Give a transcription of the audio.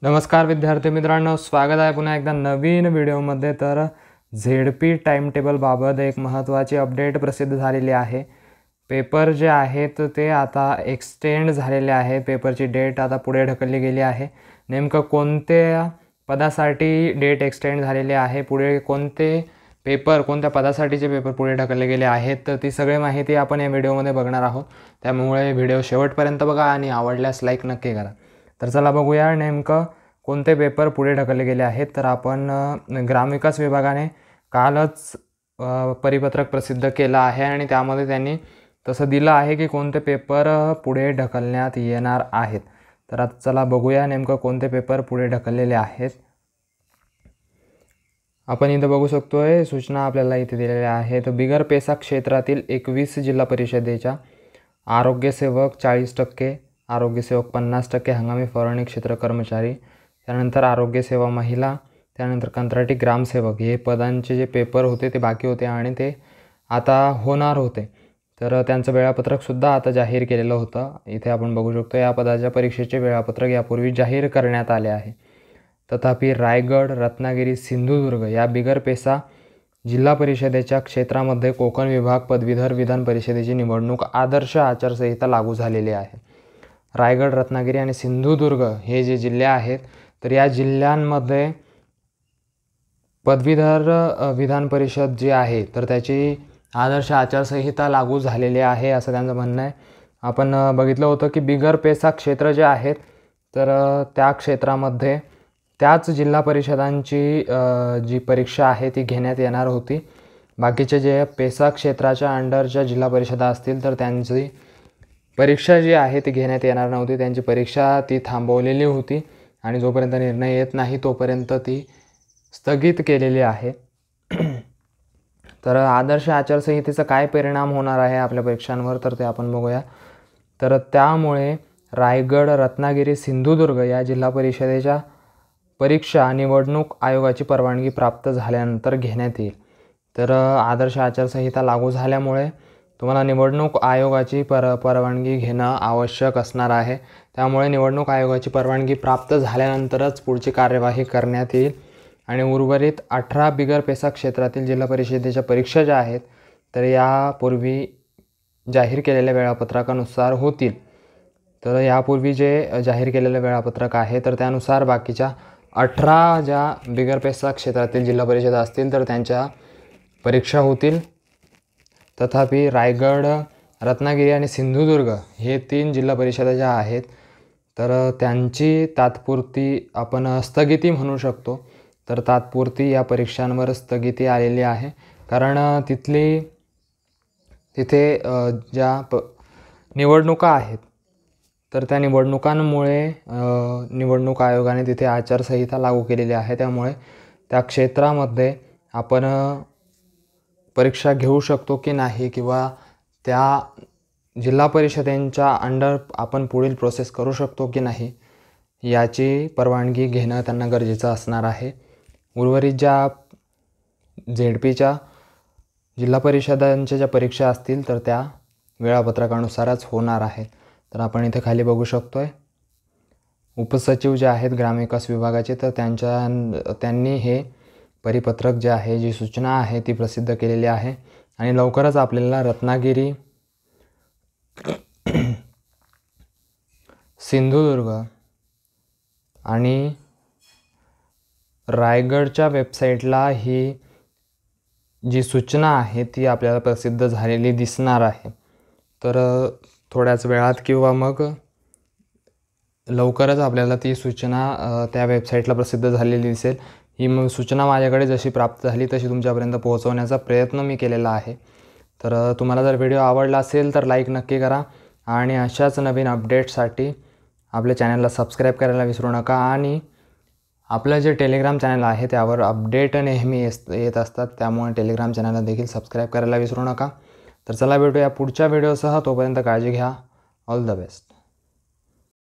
नमस्कार विद्यार्थी मित्रांनो, स्वागत आहे पुन्हा एकदा नवीन व्हिडिओमध्ये। तर झेडपी टाइम टेबल बाबत एक महत्त्वाची अपडेट प्रसिद्ध झालेली आहे। पेपर जे आहेत ते आता एक्सटेंड झालेले आहे। पेपरची डेट आता पुढे ढकलली गेली आहे। नेमकं कोणत्या पदासाठी डेट एक्सटेंड झालेली आहे, पुढे कोणते पेपर, कोणत्या पदासाठीचे पेपर पुढे ढकलले गेले आहेत, तर ती सगळी माहिती आपण या व्हिडिओमध्ये बघणार आहोत। त्यामुळे व्हिडिओ शेवटपर्यंत बघा आणि आवडल्यास लाईक नक्की करा। तर चला बघूया नेमकं कोणते पेपर पुढे ढकलले गेले आहेत। तर आपण ग्रामविकास विभागाने कालच परिपत्रक प्रसिद्ध केलं आहे आणि त्यामध्ये त्यांनी तसं दिलं आहे की कोणते पेपर पुढे ढकलण्यात येणार आहेत। तर आता चला बघूया नेमकं कोणते पेपर पुढे ढकललेले आहेत। आपण इथं बघू शकतोय, सूचना आपल्याला इथे दिलेल्या आहेत। बिगर पेसा क्षेत्रातील 21 जिल्हा परिषदेच्या आरोग्यसेवक 40%, आरोग्यसेवक 50%, हंगामी फवारणी क्षेत्र कर्मचारी, त्यानंतर आरोग्यसेवा महिला, त्यानंतर कंत्राटी ग्रामसेवक, हे पदांचे जे पेपर होते ते बाकी होते आणि ते आता होणार होते। तर त्यांचं वेळापत्रकसुद्धा आता जाहीर केलेलं होतं। इथे आपण बघू शकतो या पदाच्या परीक्षेचे वेळापत्रक यापूर्वी जाहीर करण्यात आले आहे। तथापि रायगड, रत्नागिरी, सिंधुदुर्ग या बिगर पेसा जिल्हा परिषदेच्या क्षेत्रामध्ये कोकण विभाग पदवीधर विधान परिषदेची निवडणूक आदर्श आचारसंहिता लागू झालेली आहे। रायगड, रत्नागिरी आणि सिंधुदुर्ग हे जे जिल्हे आहेत, तर या जिल्ह्यांमध्ये पदवीधर विधान परिषद जी आहे तर त्याची आदर्श आचारसंहिता लागू झालेली आहे असं त्यांचं म्हणणं आहे। आपण बघितलं होतं की बिगर पेसा क्षेत्र जे आहेत तर त्या क्षेत्रामध्ये त्याच जिल्हा परिषदांची जी परीक्षा आहे ती घेण्यात येणार होती। बाकीचे जे पेसा क्षेत्राच्या अंडरच्या जिल्हा परिषदा असतील तर त्यांची परीक्षा जी आहे ती घेण्यात येणार नव्हती। त्यांची परीक्षा ती थांबवलेली होती आणि जोपर्यंत निर्णय येत नाही तोपर्यंत ती स्थगित केलेली आहे। तर आदर्श आचारसंहितेचा काय परिणाम होणार आहे आपल्या परीक्षांवर तर ते आपण बघूया। तर त्यामुळे रायगड, रत्नागिरी, सिंधुदुर्ग या जिल्हा परिषदेच्या परीक्षा निवडणूक आयोगाची परवानगी प्राप्त झाल्यानंतर घेण्यात येईल। तर आदर्श आचारसंहिता लागू झाल्यामुळे तुम्हाला निवडणूक आयोगाची परवानगी घेणं आवश्यक असणार आहे। त्यामुळे निवडणूक आयोगाची परवानगी प्राप्त झाल्यानंतरच पुढची कार्यवाही करण्यात येईल आणि उर्वरित 18 बिगर पेसा क्षेत्रातील जिल्हा परिषदेच्या परीक्षा ज्या आहेत तर यापूर्वी जाहीर केलेल्या वेळापत्रकानुसार होतील। तर यापूर्वी जे जाहीर केलेलं वेळापत्रक आहे तर त्यानुसार बाकीच्या 18 ज्या बिगर पेसा क्षेत्रातील जिल्हा परिषदा असतील तर त्यांच्या परीक्षा होतील। तथापि रायगड, रत्नागिरी आणि सिंधुदुर्ग हे 3 जिल्हा परिषदा ज्या आहेत तर त्यांची तात्पुरती आपण स्थगिती म्हणू शकतो। तर तात्पुरती या परीक्षांवर स्थगिती आलेली आहे, कारण तिथे ज्या निवडणुका आहेत तर त्या निवडणुकांमुळे निवडणूक आयोगाने तिथे आचारसंहिता लागू केलेली आहे। त्यामुळे त्या क्षेत्रामध्ये आपण परीक्षा घेऊ शकतो की नाही किंवा त्या जिल्हा परिषदेच्या अंडर आपण पुढील प्रोसेस करू शकतो की नाही याची परवानगी घेणं त्यांना गरजेचं असणार आहे। उर्वरित ज्या झेडपीच्या जिल्हा परिषदांच्या ज्या परीक्षा असतील तर त्या वेळापत्रकानुसारच होणार आहेत। तर आपण इथे खाली बघू शकतोय उपसचिव जे आहेत ग्रामविकास विभागाचे तर त्यांनी हे परिपत्रक जे आहे, जी सूचना आहे ती प्रसिद्ध केलेली आहे आणि लवकरच आपल्याला रत्नागिरी, सिंधुदुर्ग आणि रायगडच्या वेबसाईटला ही जी सूचना आहे ती आपल्याला प्रसिद्ध झालेली दिसणार आहे। तर थोड्याच वेळात किंवा मग लवकरच आपल्याला ती सूचना त्या वेबसाईटला प्रसिद्ध झालेली दिसेल। ही सूचना माझ्याकडे जशी प्राप्त झाली तशी तुमच्यापर्यंत पोहोचवण्याचा प्रयत्न मी केलेला आहे। तर तुम्हाला जर व्हिडिओ आवडला असेल तर लाईक नक्की करा आणि अशाच नवीन अपडेट्ससाठी आपल्या चॅनलला सबस्क्राईब करायला विसरू नका आणि आपलं जे टेलिग्राम चॅनल आहे त्यावर अपडेट नेहमी येत असतात, त्यामुळे टेलिग्राम चॅनलला देखील सबस्क्राईब करायला विसरू नका। तर चला भेटूया पुढच्या व्हिडिओसह, तोपर्यंत काळजी घ्या। All the best.